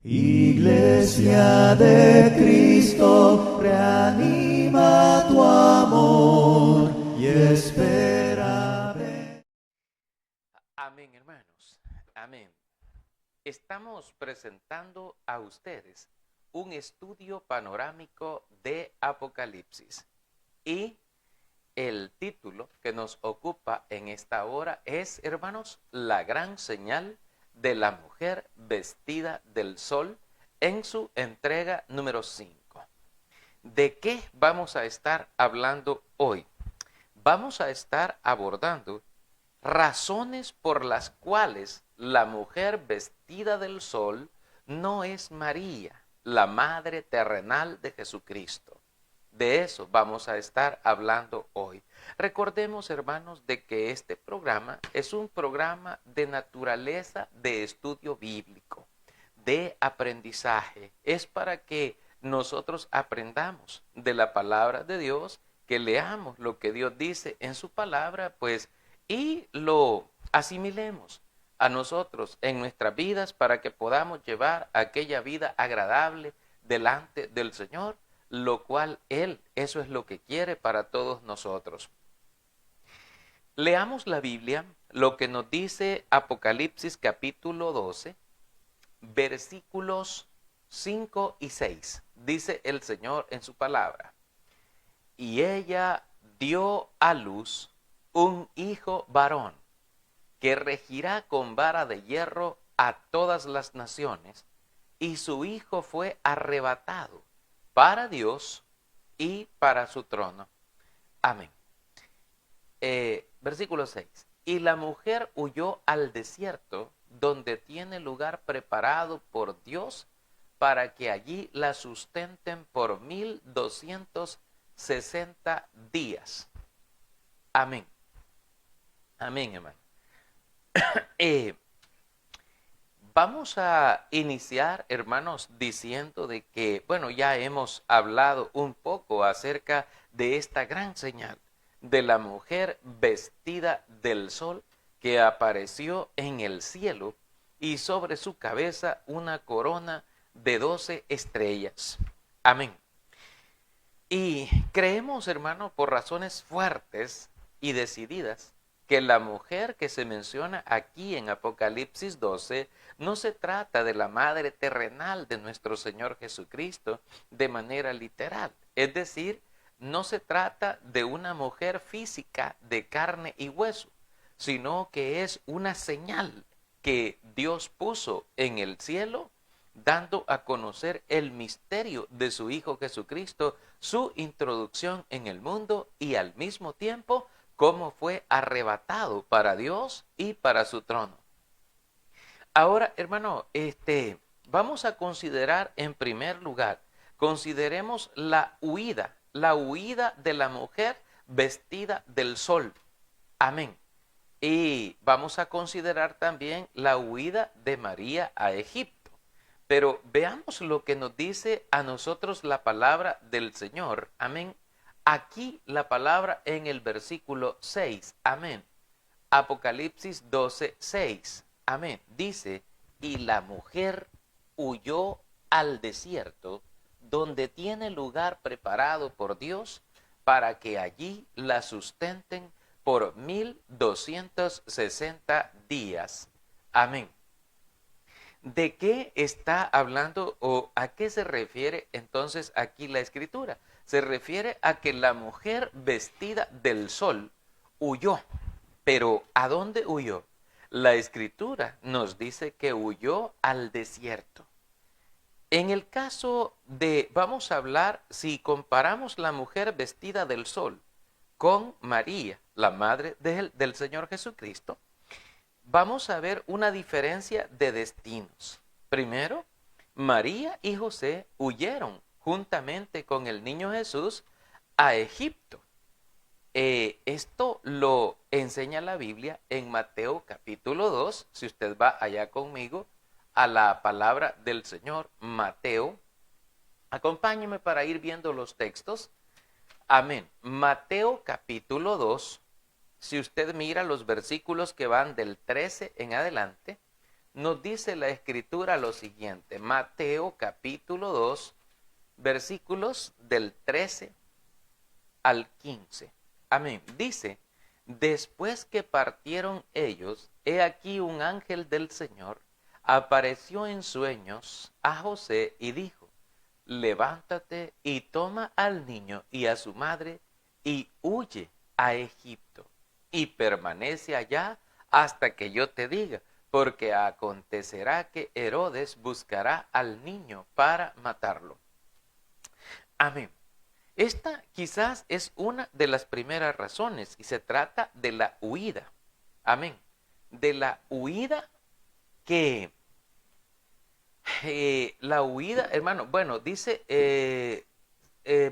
Iglesia de Cristo, reanima tu amor y espera. Amén, hermanos. Amén. Estamos presentando a ustedes un estudio panorámico de Apocalipsis. Y el título que nos ocupa en esta hora es, hermanos, la gran señal de la mujer vestida del sol, en su entrega número 5. ¿De qué vamos a estar hablando hoy? Vamos a estar abordando razones por las cuales la mujer vestida del sol no es María, la madre terrenal de Jesucristo. De eso vamos a estar hablando hoy. Recordemos, hermanos, de que este programa es un programa de naturaleza de estudio bíblico, de aprendizaje. Es para que nosotros aprendamos de la palabra de Dios, que leamos lo que Dios dice en su palabra, pues, y lo asimilemos a nosotros en nuestras vidas para que podamos llevar aquella vida agradable delante del Señor, lo cual Él, eso es lo que quiere para todos nosotros. Leamos la Biblia, lo que nos dice Apocalipsis capítulo 12, versículos 5 y 6. Dice el Señor en su palabra: y ella dio a luz un hijo varón, que regirá con vara de hierro a todas las naciones, y su hijo fue arrebatado para Dios y para su trono. Amén. Versículo 6. Y la mujer huyó al desierto, donde tiene lugar preparado por Dios, para que allí la sustenten por 1260 días. Amén. Amén, hermano. Vamos a iniciar, hermanos, diciendo de que, bueno, ya hemos hablado un poco acerca de esta gran señal de la mujer vestida del sol, que apareció en el cielo, y sobre su cabeza una corona de 12 estrellas. Amén. Y creemos, hermano, por razones fuertes y decididas, que la mujer que se menciona aquí en Apocalipsis 12 no se trata de la madre terrenal de nuestro Señor Jesucristo de manera literal. Es decir, no se trata de una mujer física de carne y hueso, sino que es una señal que Dios puso en el cielo, dando a conocer el misterio de su Hijo Jesucristo, su introducción en el mundo y al mismo tiempo cómo fue arrebatado para Dios y para su trono. Ahora, hermano, vamos a considerar en primer lugar, consideremos la huida de la mujer vestida del sol. Amén. Y vamos a considerar también la huida de María a Egipto. Pero veamos lo que nos dice a nosotros la palabra del Señor. Amén. Aquí la palabra en el versículo 6. Amén. Apocalipsis 12, 6. Amén. Dice, y la mujer huyó al desierto, donde tiene lugar preparado por Dios, para que allí la sustenten por 1260 días. Amén. ¿De qué está hablando o a qué se refiere entonces aquí la escritura? Se refiere a que la mujer vestida del sol huyó. Pero ¿a dónde huyó? La escritura nos dice que huyó al desierto. En el caso de, vamos a hablar, si comparamos la mujer vestida del sol con María, la madre del Señor Jesucristo, vamos a ver una diferencia de destinos. Primero, María y José huyeron juntamente con el niño Jesús a Egipto. Esto lo enseña la Biblia en Mateo capítulo 2, si usted va allá conmigo a la palabra del Señor, Mateo. Acompáñeme para ir viendo los textos. Amén. Mateo capítulo 2, si usted mira los versículos que van del 13 en adelante, nos dice la Escritura lo siguiente. Mateo capítulo 2, versículos del 13 al 15. Amén. Dice, después que partieron ellos, he aquí un ángel del Señor apareció en sueños a José y dijo, levántate y toma al niño y a su madre y huye a Egipto y permanece allá hasta que yo te diga, porque acontecerá que Herodes buscará al niño para matarlo. Amén. Esta quizás es una de las primeras razones y se trata de la huida. Amén. De la huida que la huida, hermano, bueno, dice,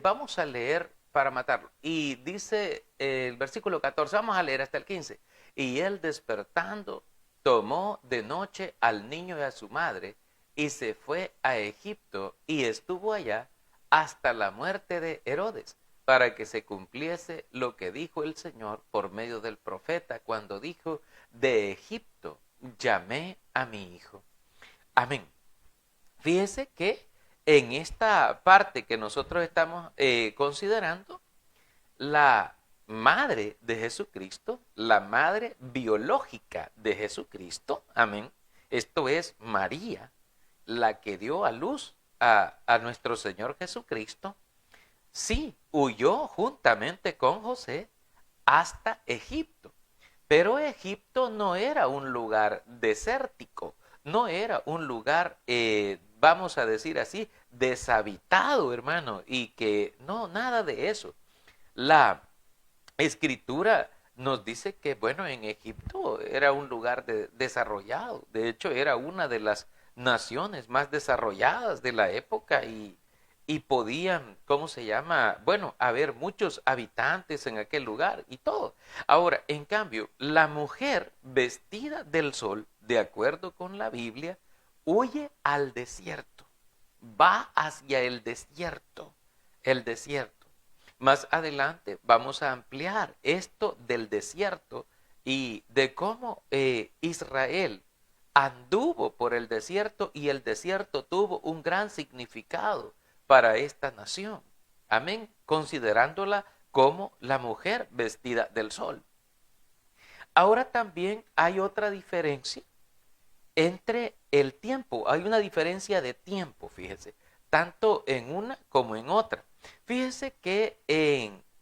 vamos a leer para matarlo. Y dice el versículo 14, vamos a leer hasta el 15. Y él despertando, tomó de noche al niño y a su madre, y se fue a Egipto, y estuvo allá hasta la muerte de Herodes, para que se cumpliese lo que dijo el Señor por medio del profeta, cuando dijo, de Egipto llamé a mi hijo. Amén. Fíjese que en esta parte que nosotros estamos considerando, la madre de Jesucristo, la madre biológica de Jesucristo, amén, esto es María, la que dio a luz a nuestro Señor Jesucristo, sí, huyó juntamente con José hasta Egipto. Pero Egipto no era un lugar desértico, no era un lugar, vamos a decir así, deshabitado, hermano, y que no, nada de eso. La Escritura nos dice que, bueno, en Egipto era un lugar desarrollado, de hecho era una de las naciones más desarrolladas de la época y podían, ¿cómo se llama? Bueno, haber muchos habitantes en aquel lugar y todo. Ahora, en cambio, la mujer vestida del sol, de acuerdo con la Biblia, huye al desierto, va hacia el desierto, el desierto. Más adelante vamos a ampliar esto del desierto y de cómo Israel anduvo por el desierto y el desierto tuvo un gran significado para esta nación. Amén, considerándola como la mujer vestida del sol. Ahora también hay otra diferencia entre el tiempo. Hay una diferencia de tiempo, fíjese, tanto en una como en otra. Fíjese que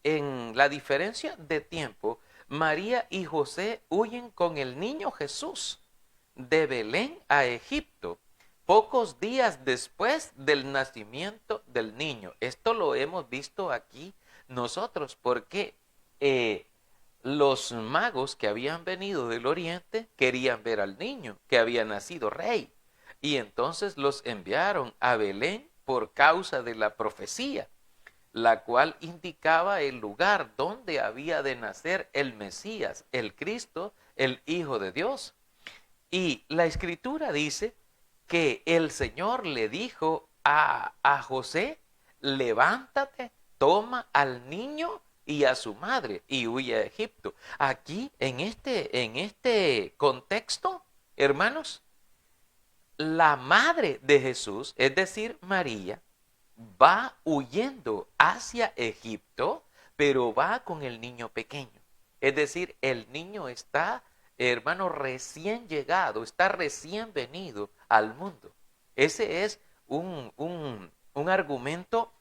en la diferencia de tiempo, María y José huyen con el niño Jesús de Belén a Egipto, pocos días después del nacimiento del niño. Esto lo hemos visto aquí nosotros porque los magos que habían venido del oriente querían ver al niño que había nacido rey y entonces los enviaron a Belén por causa de la profecía, la cual indicaba el lugar donde había de nacer el Mesías, el Cristo, el Hijo de Dios. Y la Escritura dice que el Señor le dijo a José, levántate, toma al niño y a su madre y huye a Egipto. Aquí, en este contexto, hermanos, la madre de Jesús, es decir, María, va huyendo hacia Egipto, pero va con el niño pequeño. Es decir, el niño está, hermano, recién llegado, está recién venido al mundo. Ese es un argumento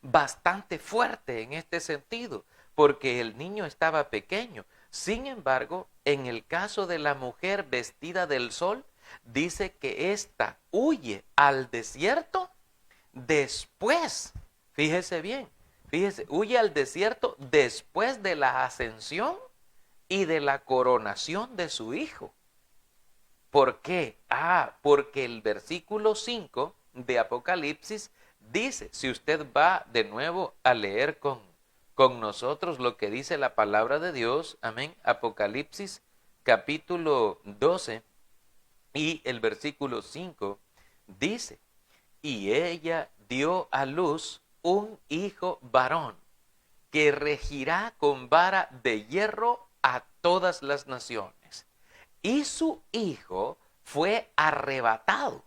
bastante fuerte en este sentido, porque el niño estaba pequeño. Sin embargo, en el caso de la mujer vestida del sol, dice que ésta huye al desierto después, fíjese bien, fíjese, huye al desierto después de la ascensión y de la coronación de su hijo. ¿Por qué? Porque el versículo 5 de Apocalipsis dice, si usted va de nuevo a leer con nosotros lo que dice la palabra de Dios, amén, Apocalipsis capítulo 12 y el versículo 5 dice, y ella dio a luz un hijo varón que regirá con vara de hierro a todas las naciones. Y su hijo fue arrebatado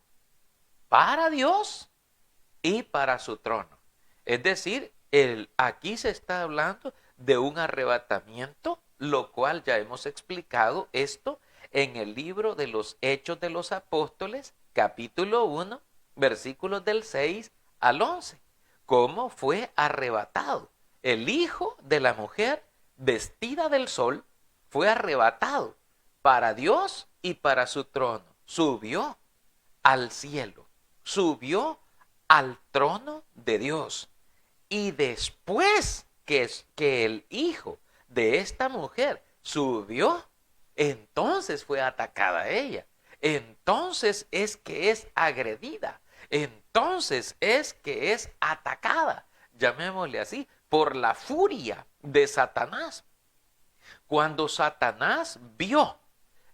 para Dios y para su trono. Es decir, aquí se está hablando de un arrebatamiento, lo cual ya hemos explicado esto en el libro de los Hechos de los Apóstoles, capítulo 1, versículos del 6 al 11. Cómo fue arrebatado. El hijo de la mujer vestida del sol fue arrebatado para Dios y para su trono. Subió al cielo, subió al trono de Dios. Y después que el hijo de esta mujer subió, entonces fue atacada ella. Entonces es que es agredida. Entonces es que es atacada, llamémosle así, por la furia de Satanás. Cuando Satanás vio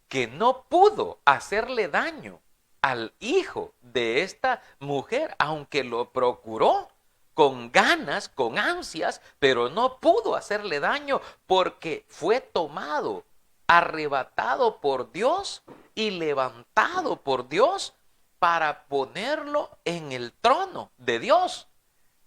que no pudo hacerle daño al hijo de esta mujer, aunque lo procuró con ganas, con ansias, pero no pudo hacerle daño porque fue tomado, arrebatado por Dios y levantado por Dios para ponerlo en el trono de Dios.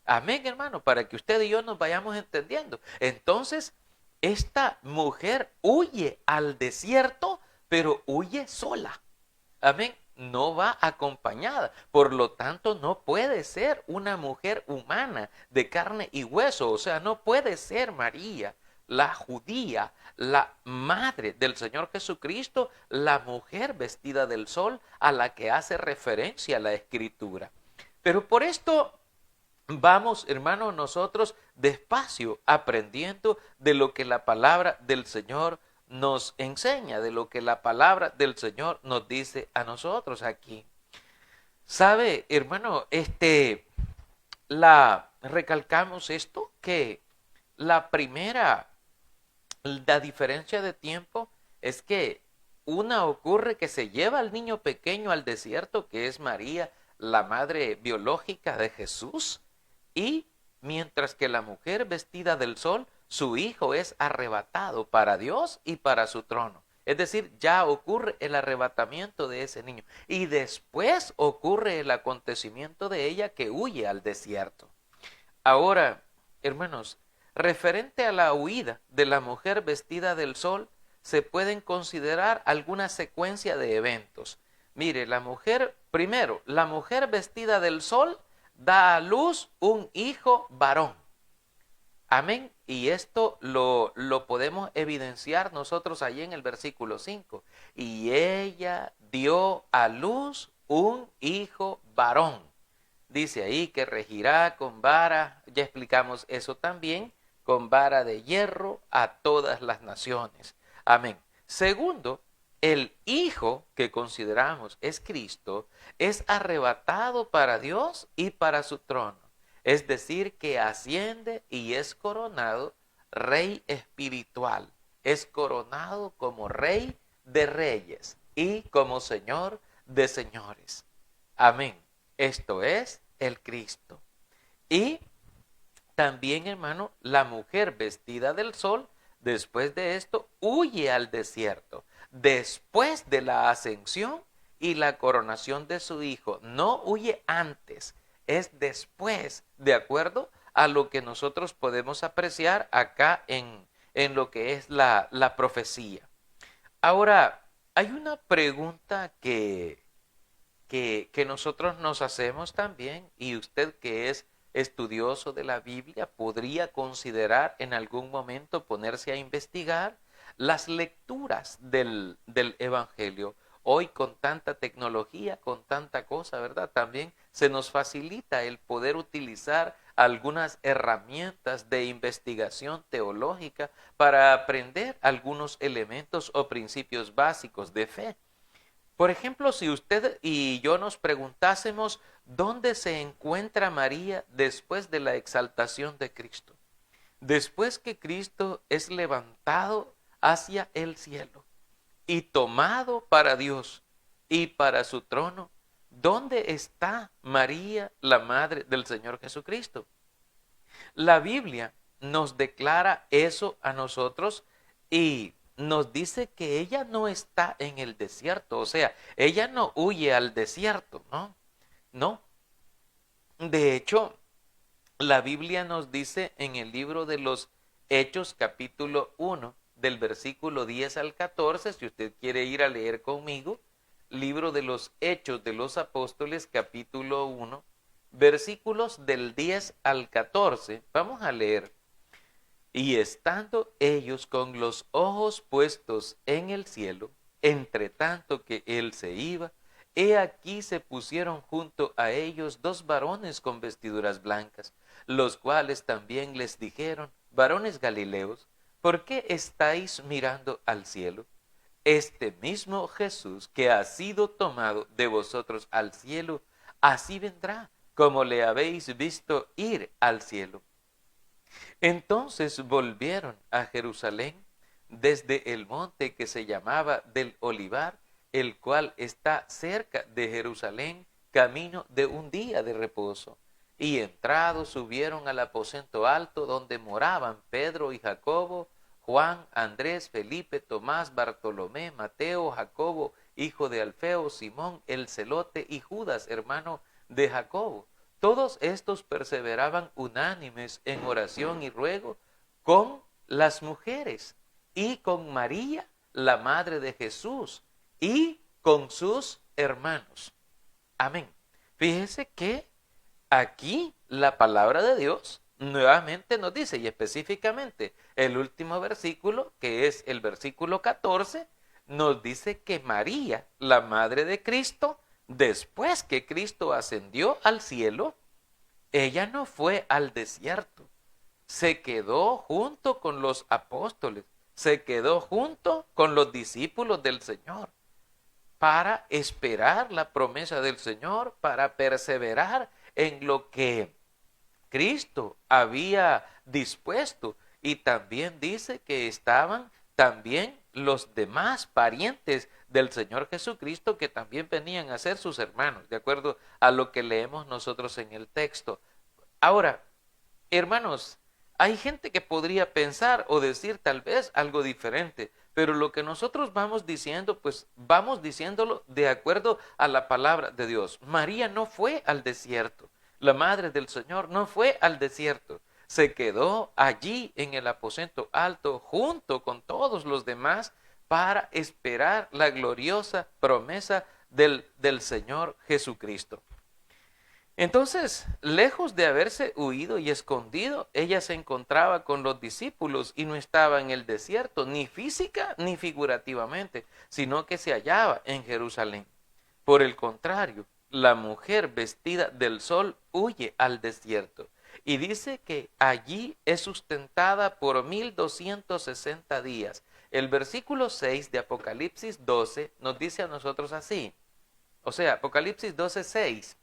Amén, hermano, para que usted y yo nos vayamos entendiendo. Entonces, esta mujer huye al desierto, pero huye sola. Amén. No va acompañada. Por lo tanto, no puede ser una mujer humana de carne y hueso. O sea, no puede ser María, la judía, la madre del Señor Jesucristo, la mujer vestida del sol a la que hace referencia la Escritura. Pero por esto vamos, hermanos, nosotros despacio aprendiendo de lo que la palabra del Señor nos enseña, de lo que la palabra del Señor nos dice a nosotros aquí. ¿Sabe, hermano? Recalcamos esto, que la diferencia de tiempo es que una ocurre que se lleva al niño pequeño al desierto, que es María, la madre biológica de Jesús, y mientras que la mujer vestida del sol, su hijo es arrebatado para Dios y para su trono. Es decir, ya ocurre el arrebatamiento de ese niño. Y después ocurre el acontecimiento de ella que huye al desierto. Ahora, hermanos, referente a la huida de la mujer vestida del sol, se pueden considerar alguna secuencia de eventos. Mire, primero, la mujer vestida del sol da a luz un hijo varón. Amén. Y esto lo podemos evidenciar nosotros allí en el versículo 5. Y ella dio a luz un hijo varón. Dice ahí que regirá con vara, ya explicamos eso también, con vara de hierro a todas las naciones. Amén. Segundo, el hijo que consideramos es Cristo, es arrebatado para Dios y para su trono. Es decir, que asciende y es coronado rey espiritual. Es coronado como rey de reyes y como señor de señores. Amén. Esto es el Cristo. Y también, hermano, la mujer vestida del sol, después de esto, huye al desierto. Después de la ascensión y la coronación de su hijo. No huye antes, es después, de acuerdo a lo que nosotros podemos apreciar acá en lo que es la profecía. Ahora, hay una pregunta que nosotros nos hacemos también, y usted que es estudioso de la Biblia podría considerar en algún momento ponerse a investigar las lecturas del Evangelio. Hoy con tanta tecnología, con tanta cosa, ¿verdad? También se nos facilita el poder utilizar algunas herramientas de investigación teológica para aprender algunos elementos o principios básicos de fe. Por ejemplo, si usted y yo nos preguntásemos dónde se encuentra María después de la exaltación de Cristo, después que Cristo es levantado hacia el cielo y tomado para Dios y para su trono, ¿dónde está María, la madre del Señor Jesucristo? La Biblia nos declara eso a nosotros y nos dice que ella no está en el desierto, o sea, ella no huye al desierto, ¿no? No. De hecho, la Biblia nos dice en el libro de los Hechos, capítulo 1, del versículo 10 al 14, si usted quiere ir a leer conmigo, libro de los Hechos de los Apóstoles, capítulo 1, versículos del 10 al 14, vamos a leer. Y estando ellos con los ojos puestos en el cielo, entre tanto que él se iba, he aquí se pusieron junto a ellos dos varones con vestiduras blancas, los cuales también les dijeron, varones Galileos, ¿por qué estáis mirando al cielo? Este mismo Jesús que ha sido tomado de vosotros al cielo, así vendrá, como le habéis visto ir al cielo. Entonces volvieron a Jerusalén desde el monte que se llamaba del Olivar, el cual está cerca de Jerusalén, camino de un día de reposo. Y entrados subieron al aposento alto donde moraban Pedro y Jacobo, Juan, Andrés, Felipe, Tomás, Bartolomé, Mateo, Jacobo, hijo de Alfeo, Simón, el celote y Judas, hermano de Jacobo. Todos estos perseveraban unánimes en oración y ruego con las mujeres y con María, la madre de Jesús, y con sus hermanos. Amén. Fíjese que aquí la palabra de Dios nuevamente nos dice, y específicamente el último versículo, que es el versículo 14, nos dice que María, la madre de Cristo, después que Cristo ascendió al cielo, ella no fue al desierto, se quedó junto con los apóstoles, se quedó junto con los discípulos del Señor para esperar la promesa del Señor, para perseverar en lo que Cristo había dispuesto. Y también dice que estaban también los demás parientes del Señor Jesucristo que también venían a ser sus hermanos, de acuerdo a lo que leemos nosotros en el texto. Ahora, hermanos, hay gente que podría pensar o decir tal vez algo diferente, pero lo que nosotros vamos diciendo, pues vamos diciéndolo de acuerdo a la palabra de Dios. María no fue al desierto, la madre del Señor no fue al desierto, se quedó allí en el aposento alto junto con todos los demás para esperar la gloriosa promesa del Señor Jesucristo. Entonces, lejos de haberse huido y escondido, ella se encontraba con los discípulos y no estaba en el desierto, ni física ni figurativamente, sino que se hallaba en Jerusalén. Por el contrario, la mujer vestida del sol huye al desierto y dice que allí es sustentada por 1260 días. El versículo 6 de Apocalipsis 12 nos dice a nosotros así, o sea, Apocalipsis 12:6.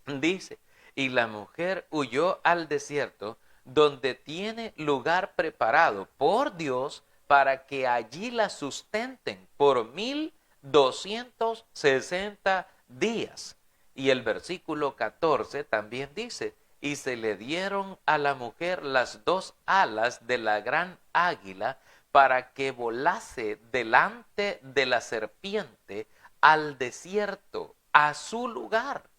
Dice, y la mujer huyó al desierto, donde tiene lugar preparado por Dios para que allí la sustenten por 1260 días. Y el versículo 14 también dice, y se le dieron a la mujer las dos alas de la gran águila para que volase delante de la serpiente al desierto, a su lugar,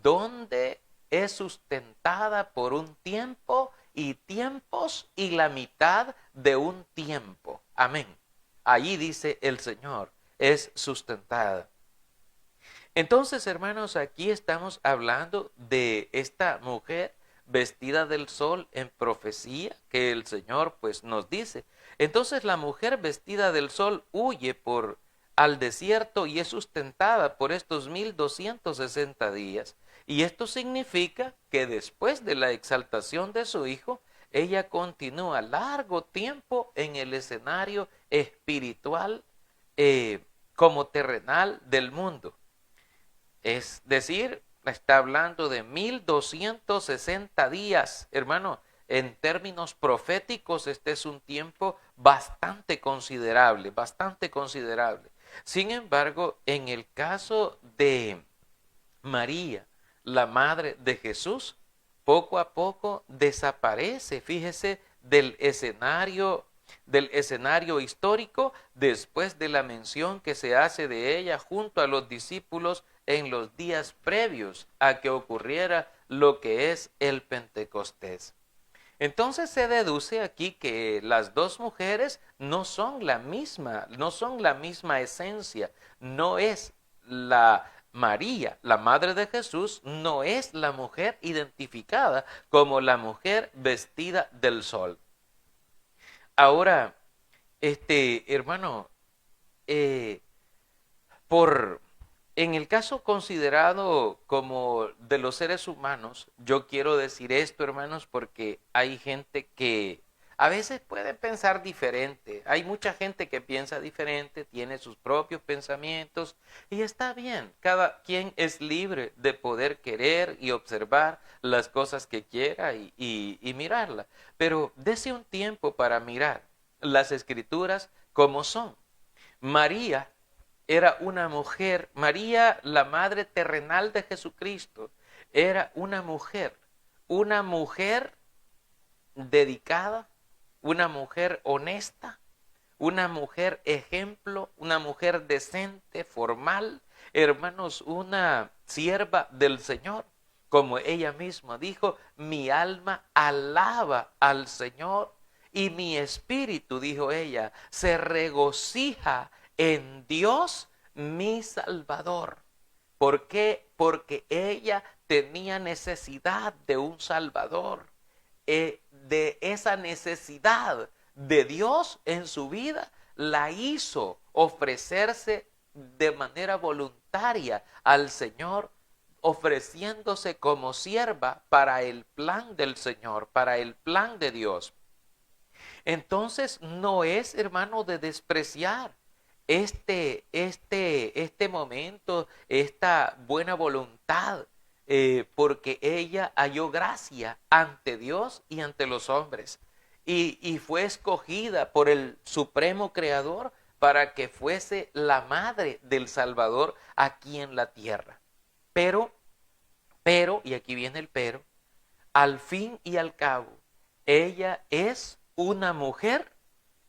donde es sustentada por un tiempo y tiempos y la mitad de un tiempo. Amén. Allí dice el Señor, es sustentada. Entonces, hermanos, aquí estamos hablando de esta mujer vestida del sol en profecía que el Señor pues nos dice. Entonces la mujer vestida del sol huye al desierto y es sustentada por estos 1260 días. Y esto significa que después de la exaltación de su hijo, ella continúa largo tiempo en el escenario espiritual como terrenal del mundo. Es decir, está hablando de 1260 días, hermano. En términos proféticos, este es un tiempo bastante considerable, bastante considerable. Sin embargo, en el caso de María, la madre de Jesús, poco a poco desaparece, fíjese, del escenario del escenario histórico después de la mención que se hace de ella junto a los discípulos en los días previos a que ocurriera lo que es el Pentecostés. Entonces se deduce aquí que las dos mujeres no son la misma esencia, no es la María, la madre de Jesús, no es la mujer identificada como la mujer vestida del sol. Ahora, hermano, eh, por en el caso considerado como de los seres humanos, yo quiero decir esto, hermanos, porque hay gente que a veces puede pensar diferente. Hay mucha gente que piensa diferente, tiene sus propios pensamientos y está bien. Cada quien es libre de poder querer y observar las cosas que quiera y mirarlas. Pero dése un tiempo para mirar las escrituras como son. María era una mujer, María, la madre terrenal de Jesucristo, era una mujer dedicada, una mujer honesta, una mujer ejemplo, una mujer decente, formal, hermanos, una sierva del Señor. Como ella misma dijo, mi alma alaba al Señor y mi espíritu, dijo ella, se regocija en Dios mi Salvador. ¿Por qué? Porque ella tenía necesidad de un Salvador. De esa necesidad de Dios en su vida la hizo ofrecerse de manera voluntaria al Señor, ofreciéndose como sierva para el plan del Señor, para el plan de Dios. Entonces no es, hermano, de despreciar este momento, esta buena voluntad, porque ella halló gracia ante Dios y ante los hombres. Y fue escogida por el Supremo Creador para que fuese la madre del Salvador aquí en la tierra. Pero, y aquí viene el pero, al fin y al cabo, ella es una mujer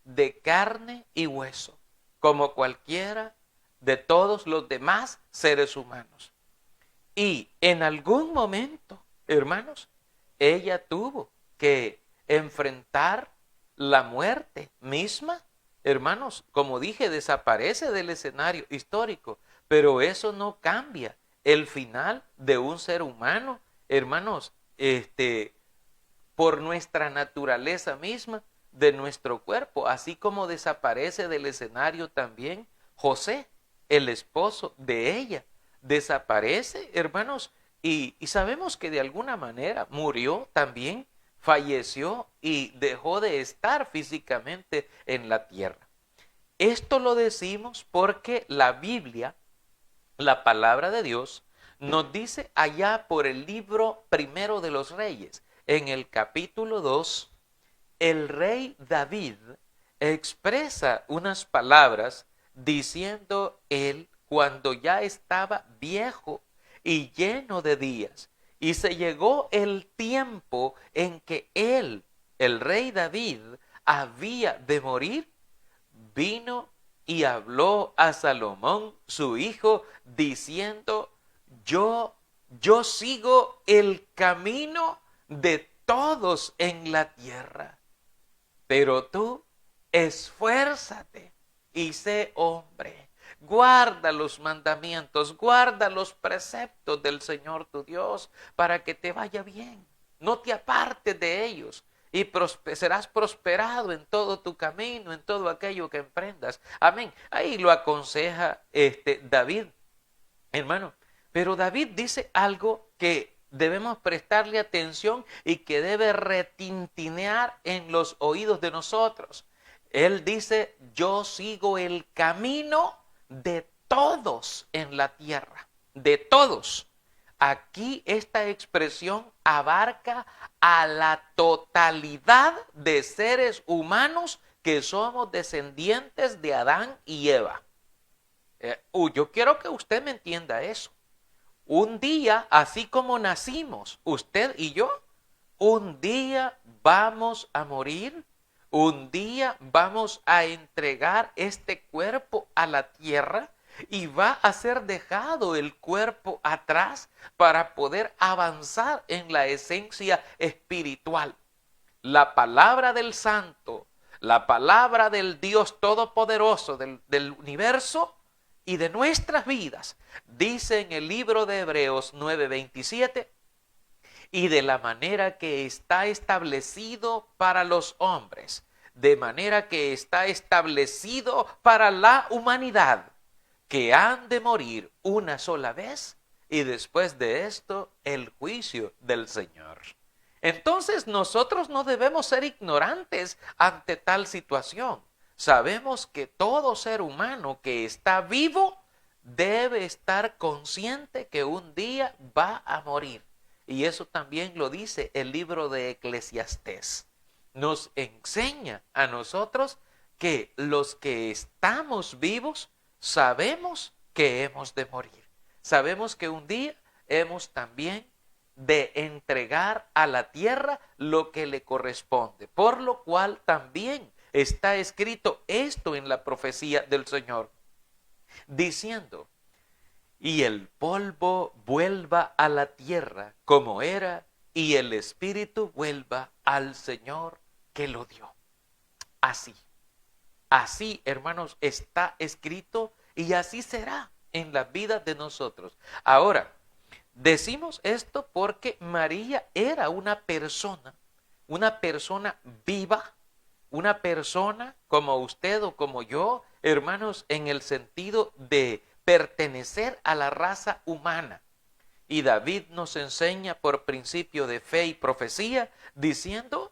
de carne y hueso, como cualquiera de todos los demás seres humanos. Y en algún momento, hermanos, ella tuvo que enfrentar la muerte misma. Hermanos, como dije, desaparece del escenario histórico, pero eso no cambia el final de un ser humano. Hermanos, por nuestra naturaleza misma, de nuestro cuerpo, así como desaparece del escenario también José, el esposo de ella, desaparece, hermanos, y sabemos que de alguna manera murió también, falleció y dejó de estar físicamente en la tierra. Esto lo decimos porque la Biblia, la palabra de Dios, nos dice allá por el libro primero de los Reyes, en el capítulo 2, el rey David expresa unas palabras diciendo él cuando ya estaba viejo y lleno de días, y se llegó el tiempo en que él, el rey David, había de morir, vino y habló a Salomón, su hijo, diciendo, yo sigo el camino de todos en la tierra, pero tú esfuérzate y sé hombre. Guarda los mandamientos, guarda los preceptos del Señor tu Dios para que te vaya bien. No te apartes de ellos y serás prosperado en todo tu camino, en todo aquello que emprendas. Amén. Ahí lo aconseja David, hermano. Pero David dice algo que debemos prestarle atención y que debe retintinear en los oídos de nosotros. Él dice, yo sigo el camino de todos en la tierra, de todos. Aquí esta expresión abarca a la totalidad de seres humanos que somos descendientes de Adán y Eva. Yo quiero que usted me entienda eso. Un día, así como nacimos, usted y yo, un día vamos a morir, Un día vamos a entregar este cuerpo a la tierra y va a ser dejado el cuerpo atrás para poder avanzar en la esencia espiritual. La palabra del Santo, la palabra del Dios Todopoderoso del universo y de nuestras vidas, dice en el libro de Hebreos 9:27, y de la manera que está establecido para los hombres, de manera que está establecido para la humanidad, que han de morir una sola vez y después de esto el juicio del Señor. Entonces nosotros no debemos ser ignorantes ante tal situación. Sabemos que todo ser humano que está vivo debe estar consciente que un día va a morir. Y eso también lo dice el libro de Eclesiastés. Nos enseña a nosotros que los que estamos vivos sabemos que hemos de morir. Sabemos que un día hemos también de entregar a la tierra lo que le corresponde. Por lo cual también está escrito esto en la profecía del Señor, diciendo: y el polvo vuelva a la tierra como era, y el espíritu vuelva al Señor que lo dio. Así, hermanos, está escrito y así será en la vida de nosotros. Ahora, decimos esto porque María era una persona viva, una persona como usted o como yo, hermanos, en el sentido de pertenecer a la raza humana. Y David nos enseña por principio de fe y profecía, diciendo: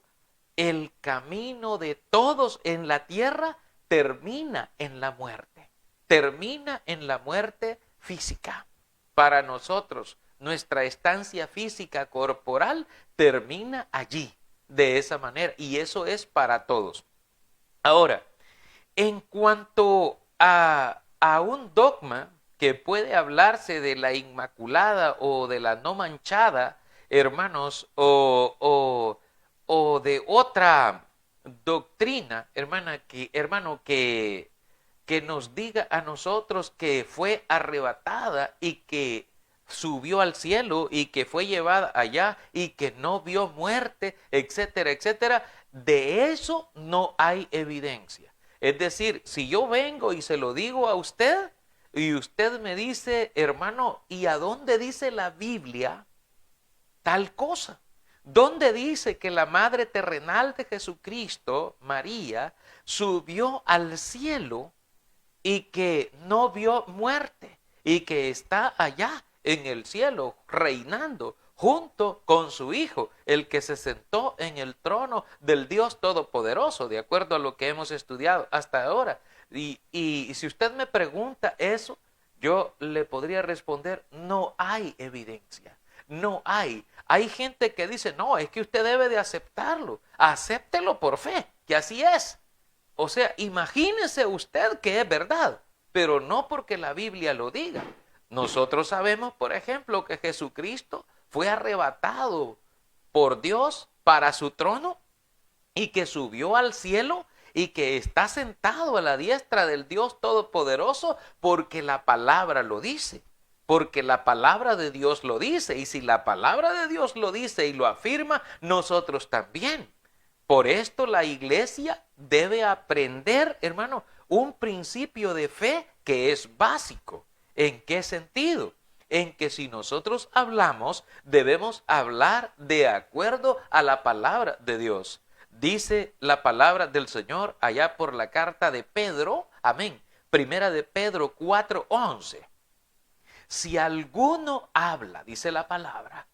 el camino de todos en la tierra termina en la muerte física. Para nosotros, nuestra estancia física corporal termina allí, de esa manera, y eso es para todos. Ahora, en cuanto a un dogma que puede hablarse de la Inmaculada o de la no manchada, hermanos, o de otra doctrina, hermano, que nos diga a nosotros que fue arrebatada y que subió al cielo y que fue llevada allá y que no vio muerte, etcétera, etcétera, de eso no hay evidencia. Es decir, si yo vengo y se lo digo a usted y usted me dice: hermano, ¿y a dónde dice la Biblia tal cosa? ¿Dónde dice que la madre terrenal de Jesucristo, María, subió al cielo y que no vio muerte y que está allá en el cielo reinando junto con su Hijo, el que se sentó en el trono del Dios Todopoderoso, de acuerdo a lo que hemos estudiado hasta ahora? Y si usted me pregunta eso, yo le podría responder: no hay evidencia, no hay. Hay gente que dice: no, es que usted debe de aceptarlo, acéptelo por fe, que así es. O sea, imagínese usted que es verdad, pero no porque la Biblia lo diga. Nosotros sabemos, por ejemplo, que Jesucristo fue arrebatado por Dios para su trono y que subió al cielo y que está sentado a la diestra del Dios Todopoderoso porque la palabra lo dice. Porque la palabra de Dios lo dice, y si la palabra de Dios lo dice y lo afirma, nosotros también. Por esto la iglesia debe aprender, hermano, un principio de fe que es básico. ¿En qué sentido? En que si nosotros hablamos, debemos hablar de acuerdo a la palabra de Dios. Dice la palabra del Señor allá por la carta de Pedro, amén, primera de Pedro 4:11. Si alguno habla, dice la palabra,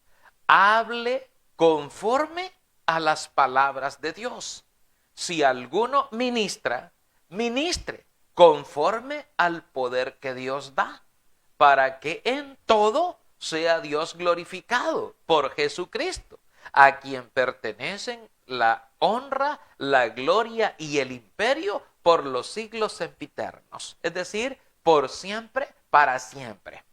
hable conforme a las palabras de Dios. Si alguno ministra, ministre conforme al poder que Dios da, para que en todo sea Dios glorificado por Jesucristo, a quien pertenecen la honra, la gloria y el imperio por los siglos sempiternos, es decir, por siempre, para siempre.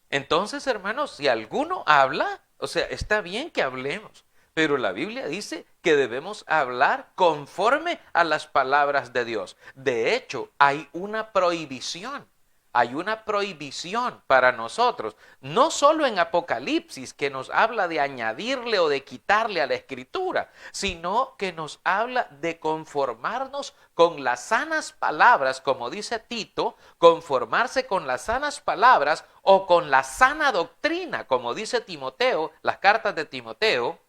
Entonces, hermanos, si alguno habla, o sea, está bien que hablemos, pero la Biblia dice que debemos hablar conforme a las palabras de Dios. De hecho, hay una prohibición. Hay una prohibición para nosotros, no solo en Apocalipsis, que nos habla de añadirle o de quitarle a la Escritura, sino que nos habla de conformarnos con las sanas palabras, como dice Tito, conformarse con las sanas palabras o con la sana doctrina, como dice Timoteo, las cartas de Timoteo,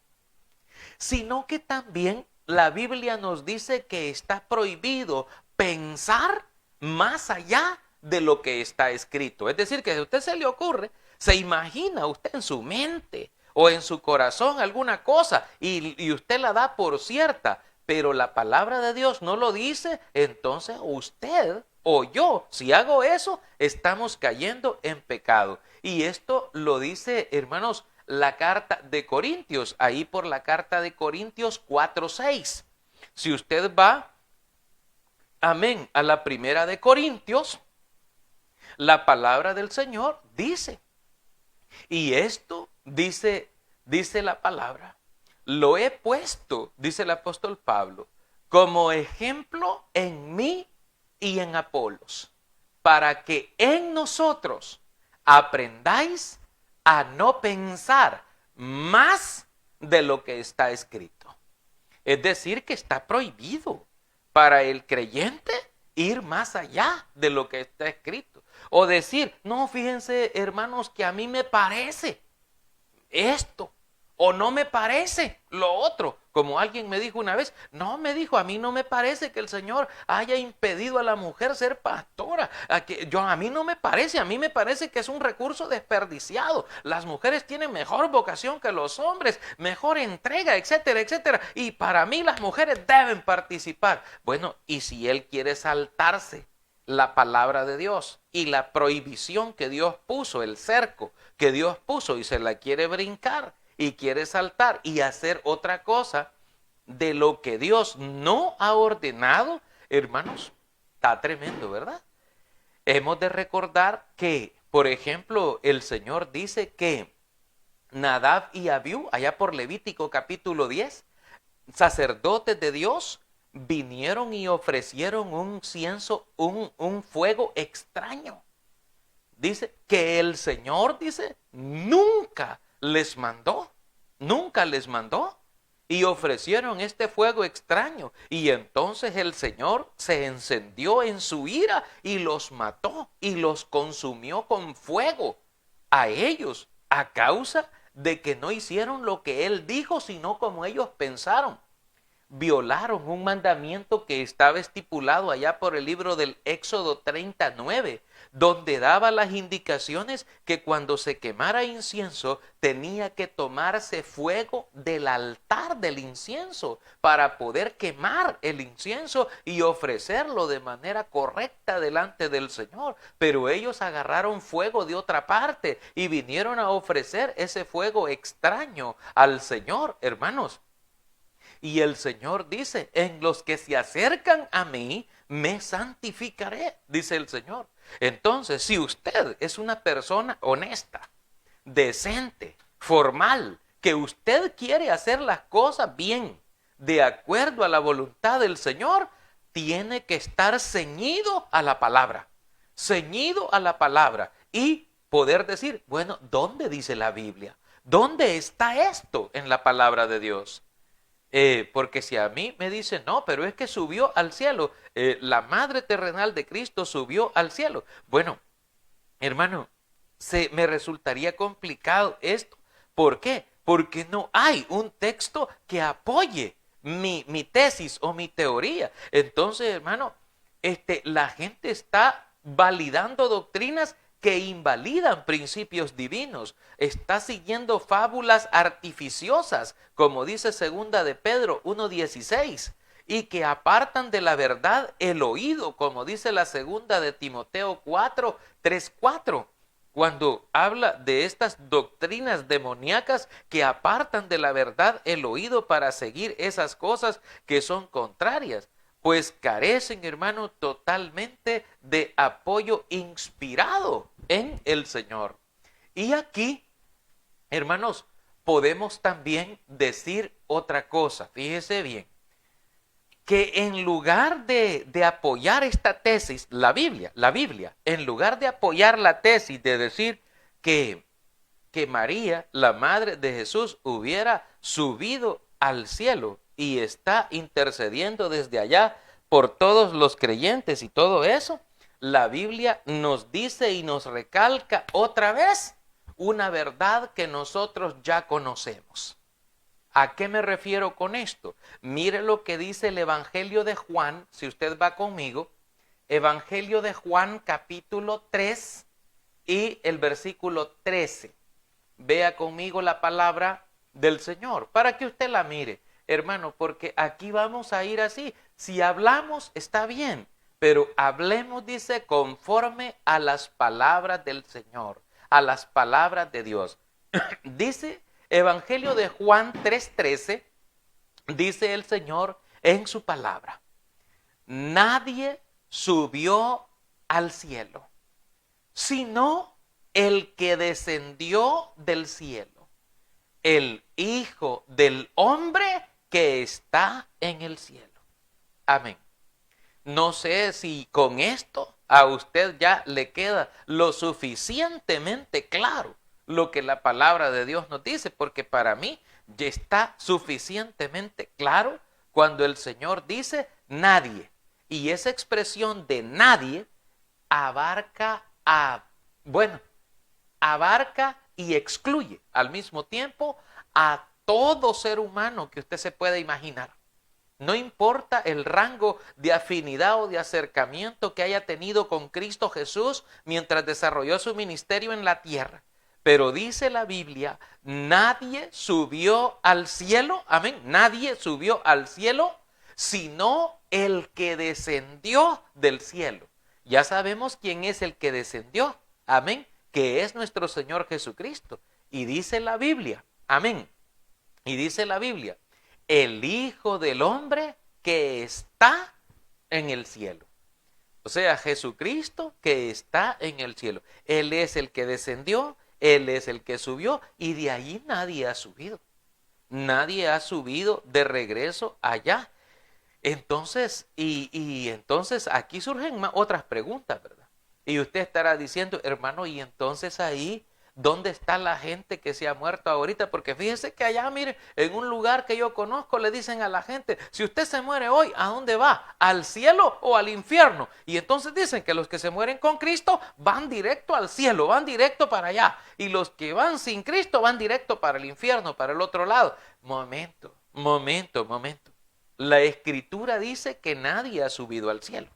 sino que también la Biblia nos dice que está prohibido pensar más allá de lo que está escrito. Es decir, que si a usted se le ocurre, se imagina usted en su mente o en su corazón alguna cosa y usted la da por cierta, pero la palabra de Dios no lo dice, entonces usted o yo, si hago eso, estamos cayendo en pecado. Y esto lo dice, hermanos, la carta de Corintios, ahí por la carta de Corintios 4:6. Si usted va, amén, a la primera de Corintios, la palabra del Señor dice, y esto dice la palabra, lo he puesto, dice el apóstol Pablo, como ejemplo en mí y en Apolos, para que en nosotros aprendáis a no pensar más de lo que está escrito. Es decir, que está prohibido para el creyente ir más allá de lo que está escrito. O decir, no, fíjense, hermanos, que a mí me parece esto, o no me parece lo otro. Como alguien me dijo una vez, no, me dijo, a mí no me parece que el Señor haya impedido a la mujer ser pastora. A mí no me parece, a mí me parece que es un recurso desperdiciado. Las mujeres tienen mejor vocación que los hombres, mejor entrega, etcétera, etcétera. Y para mí las mujeres deben participar. Bueno, y si él quiere saltarse la palabra de Dios y la prohibición que Dios puso, el cerco que Dios puso, y se la quiere brincar y quiere saltar y hacer otra cosa de lo que Dios no ha ordenado, hermanos, está tremendo, ¿verdad? Hemos de recordar que, por ejemplo, el Señor dice que Nadab y Abiú, allá por Levítico capítulo 10, sacerdotes de Dios, vinieron y ofrecieron un incienso, un fuego extraño. Dice que el Señor, dice, nunca les mandó, y ofrecieron este fuego extraño. Y entonces el Señor se encendió en su ira y los mató y los consumió con fuego a ellos, a causa de que no hicieron lo que Él dijo, sino como ellos pensaron. Violaron un mandamiento que estaba estipulado allá por el libro del Éxodo 39, donde daba las indicaciones que cuando se quemara incienso tenía que tomarse fuego del altar del incienso para poder quemar el incienso y ofrecerlo de manera correcta delante del Señor. Pero ellos agarraron fuego de otra parte y vinieron a ofrecer ese fuego extraño al Señor, hermanos. Y el Señor dice, en los que se acercan a mí, me santificaré, dice el Señor. Entonces, si usted es una persona honesta, decente, formal, que usted quiere hacer las cosas bien, de acuerdo a la voluntad del Señor, tiene que estar ceñido a la palabra, y poder decir, bueno, ¿dónde dice la Biblia? ¿Dónde está esto en la palabra de Dios? Porque si a mí me dicen, no, pero es que subió al cielo, la madre terrenal de Cristo subió al cielo. Bueno, hermano, me resultaría complicado esto. ¿Por qué? Porque no hay un texto que apoye mi tesis o mi teoría. Entonces, hermano, la gente está validando doctrinas que invalidan principios divinos, está siguiendo fábulas artificiosas, como dice segunda de Pedro 1:16, y que apartan de la verdad el oído, como dice la segunda de Timoteo 4:3-4, cuando habla de estas doctrinas demoníacas que apartan de la verdad el oído para seguir esas cosas que son contrarias. Pues carecen, hermano, totalmente de apoyo inspirado en el Señor. Y aquí, hermanos, podemos también decir otra cosa. Fíjese bien, que en lugar de apoyar esta tesis, la Biblia, en lugar de apoyar la tesis de decir que María, la madre de Jesús, hubiera subido al cielo y está intercediendo desde allá por todos los creyentes y todo eso, la Biblia nos dice y nos recalca otra vez una verdad que nosotros ya conocemos. ¿A qué me refiero con esto? Mire lo que dice el Evangelio de Juan, si usted va conmigo, Evangelio de Juan capítulo 3 y el versículo 13. Vea conmigo la palabra del Señor, para que usted la mire, hermano, porque aquí vamos a ir así. Si hablamos, está bien, pero hablemos, dice, conforme a las palabras del Señor, a las palabras de Dios. Dice Evangelio de Juan 3:13, dice el Señor en su palabra: nadie subió al cielo, sino el que descendió del cielo, el Hijo del Hombre que está en el cielo. Amén. No sé si con esto a usted ya le queda lo suficientemente claro lo que la palabra de Dios nos dice, porque para mí ya está suficientemente claro cuando el Señor dice nadie. Y esa expresión de nadie abarca y excluye al mismo tiempo a todo ser humano que usted se pueda imaginar. No importa el rango de afinidad o de acercamiento que haya tenido con Cristo Jesús mientras desarrolló su ministerio en la tierra. Pero dice la Biblia, nadie subió al cielo, amén, nadie subió al cielo, sino el que descendió del cielo. Ya sabemos quién es el que descendió, amén, que es nuestro Señor Jesucristo. Y dice la Biblia, amén, y dice la Biblia, el Hijo del Hombre que está en el cielo. O sea, Jesucristo que está en el cielo. Él es el que descendió, Él es el que subió, y de allí nadie ha subido. Nadie ha subido de regreso allá. Entonces, entonces aquí surgen otras preguntas, ¿verdad? Y usted estará diciendo, hermano, y entonces ahí, ¿dónde está la gente que se ha muerto ahorita? Porque fíjese que allá, mire, en un lugar que yo conozco, le dicen a la gente, si usted se muere hoy, ¿a dónde va? ¿Al cielo o al infierno? Y entonces dicen que los que se mueren con Cristo van directo al cielo, van directo para allá. Y los que van sin Cristo van directo para el infierno, para el otro lado. Momento. La Escritura dice que nadie ha subido al cielo.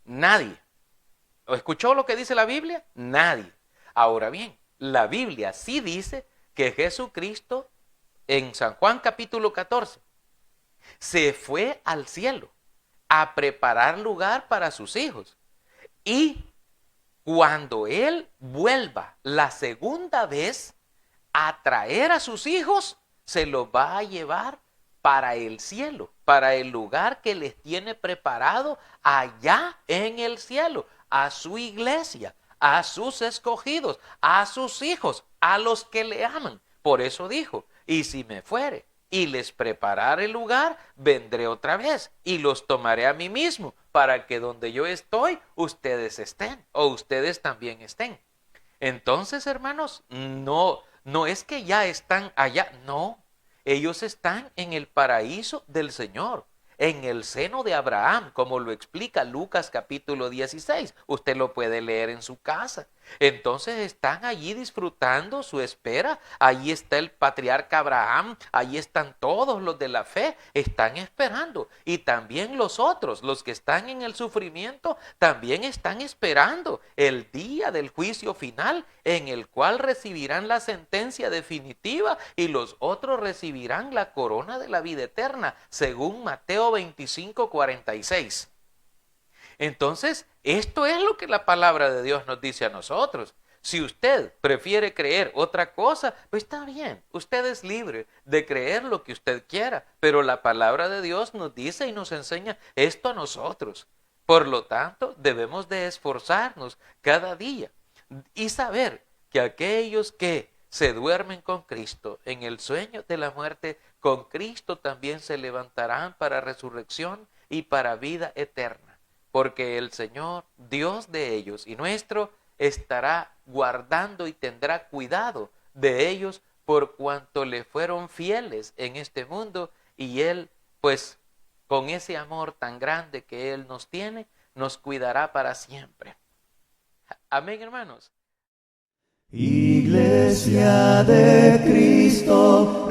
Nadie. ¿Escuchó lo que dice la Biblia? Nadie. Ahora bien, la Biblia sí dice que Jesucristo en San Juan capítulo 14 se fue al cielo a preparar lugar para sus hijos. Y cuando Él vuelva la segunda vez a traer a sus hijos, se los va a llevar para el cielo, para el lugar que les tiene preparado allá en el cielo, a su iglesia, a sus escogidos, a sus hijos, a los que le aman. Por eso dijo, y si me fuere y les preparare el lugar, vendré otra vez y los tomaré a mí mismo, para que donde yo estoy, ustedes estén, o ustedes también estén. Entonces, hermanos, no es que ya están allá, no. Ellos están en el paraíso del Señor, en el seno de Abraham, como lo explica Lucas capítulo 16. Usted lo puede leer en su casa. Entonces están allí disfrutando su espera. Allí está el patriarca Abraham, allí están todos los de la fe, están esperando. Y también los otros, los que están en el sufrimiento, también están esperando el día del juicio final, en el cual recibirán la sentencia definitiva y los otros recibirán la corona de la vida eterna, según Mateo 25:46. Entonces, esto es lo que la palabra de Dios nos dice a nosotros. Si usted prefiere creer otra cosa, pues está bien, usted es libre de creer lo que usted quiera, pero la palabra de Dios nos dice y nos enseña esto a nosotros. Por lo tanto, debemos de esforzarnos cada día y saber que aquellos que se duermen con Cristo en el sueño de la muerte, con Cristo también se levantarán para resurrección y para vida eterna, porque el Señor, Dios de ellos y nuestro, estará guardando y tendrá cuidado de ellos por cuanto le fueron fieles en este mundo, y Él, pues, con ese amor tan grande que Él nos tiene, nos cuidará para siempre. Amén, hermanos. Iglesia de Cristo,